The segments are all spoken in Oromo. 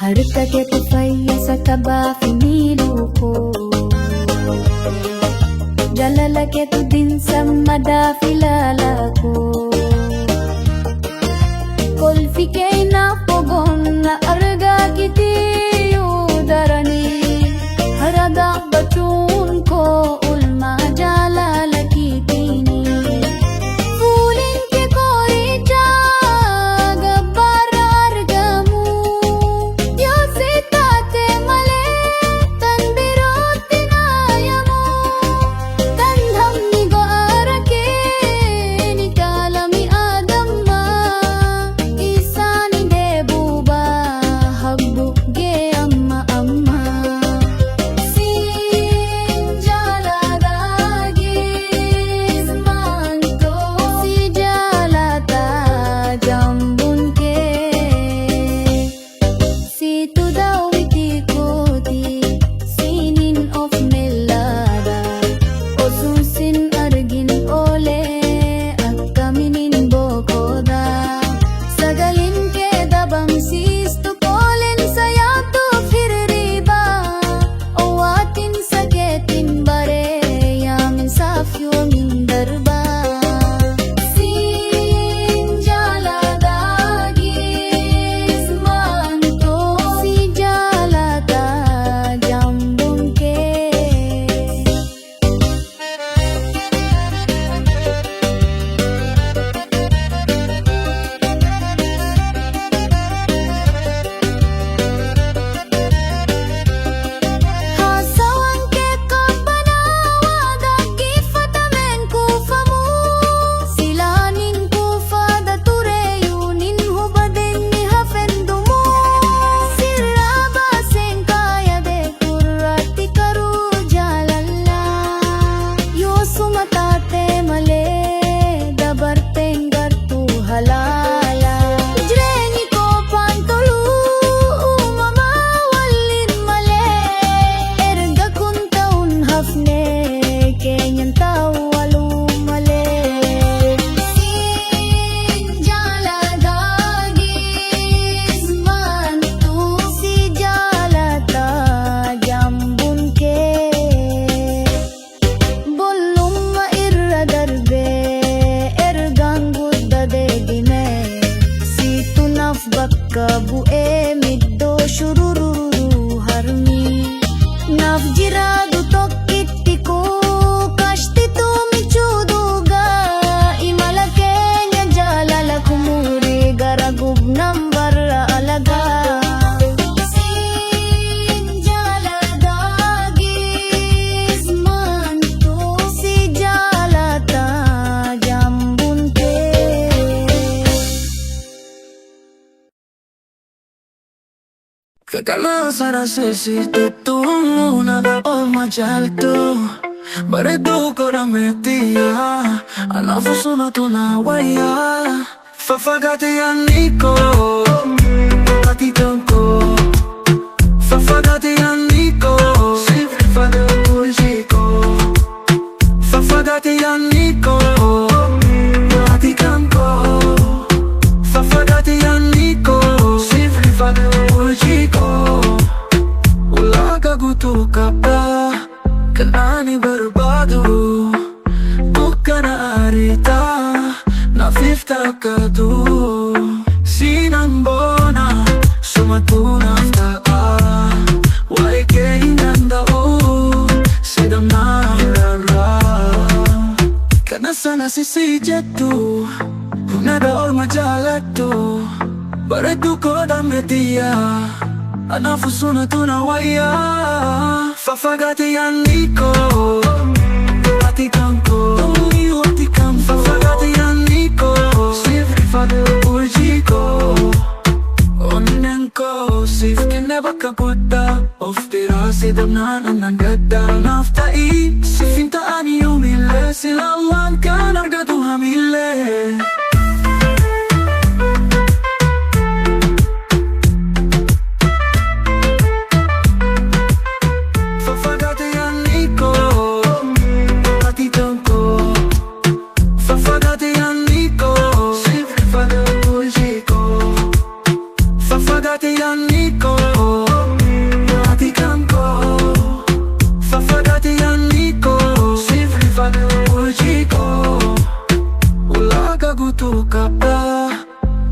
حركتك تفيس تبع في ميلوكو جلالك تدين سمدا في لالكو كل في كينا فوقون أرجع كتيو دراني هردا بچون ko ulma جلالك تيني فولين के कोई जा गब्बार अर्गमू यो सिताते मले तनबिरोत नायमू तन्धम निगार के निकालमी आदम्मा ईसानी देबूबा हब्बू गे अम्मा अम्मा Kabu middo shurururu harmi naf jiradu tokkittiku kashti tu michuduga imalakenya jalala kumuri garagub nambar alaga sin jaladagis mantu si jalata jambunte Que calor sarà se si tu una da olma jalto bare tu kora metia ana fusuna tu na waya fafagati aniko ati tonko fafagati aniko sifri fade urjiko fafagati aniko ati kanko fafagati aniko sifri fade urjiko ulaga gutuka pa kanani berbadu bukan arita na fifta kadu sinan bona sumatuna fta wai ke inanda o sedam na rara kana sana sisi jetu nada olma jalatu baretu ko dametia ana fusuna tuna waya fafagati aniko ati kanko ati kam fafagati aniko sifri fade urjiko onenko sif kineba kakuta oftira sidamnan anangada nafta I sifinta ani umile silawan kan argatu hamile Fafagati aniko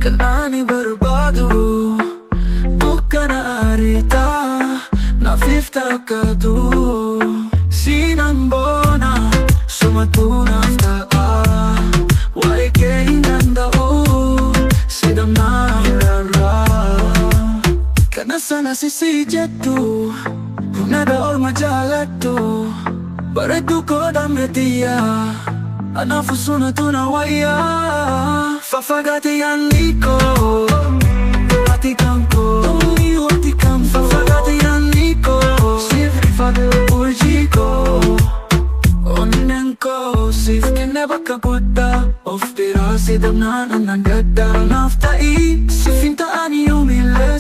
Kanani berbadu bukan arita na fifta kadu sinambona sumatuna ftaa waike inanda sidam na rara kana sana sisi jatu nada olma jalatu baredu ko dametia anafusuna tunawaya fafagati aniko atikamko atikamko fafagati aniko sifade urjiko onenko sif kinebakakuta of tirasi damnan anagada naftai sifinta ani umile